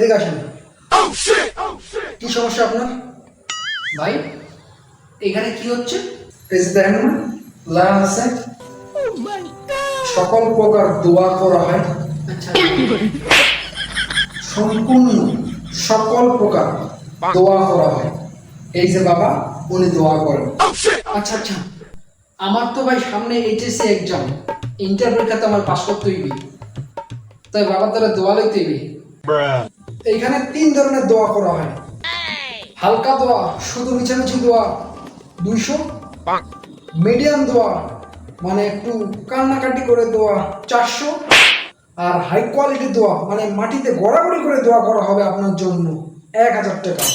এদিকে আসেন। কি সমস্যা আপনার ভাই? এখানে কি হচ্ছে? এই যে দেখেন না, লেখা আছে সকল প্রকার দোয়া করা হয়। আচ্ছা, সম্পূর্ণ সকল প্রকার দোয়া করা হয়। এই যে বাবা, উনি দোয়া করেন। আচ্ছা আচ্ছা, আমার তো ভাই সামনে এইচএসসি এক্সাম, ইন্টার পরীক্ষাতে আমার পাস করতে হইবে, তাই বাবার দ্বারা দোয়া লইতে হইবে। এইখানে 3 ধরনের দোয়া করা হয়। হালকা দোয়া, শুধু মিছামিছি দোয়া 200, মিডিয়াম দোয়া মানে একটু কান্নাকাটি করে দোয়া 400, আর হাই কোয়ালিটি দোয়া মানে মাটিতে গড়াগড়ি করে দোয়া করা হবে আপনার জন্য 1000 টাকা।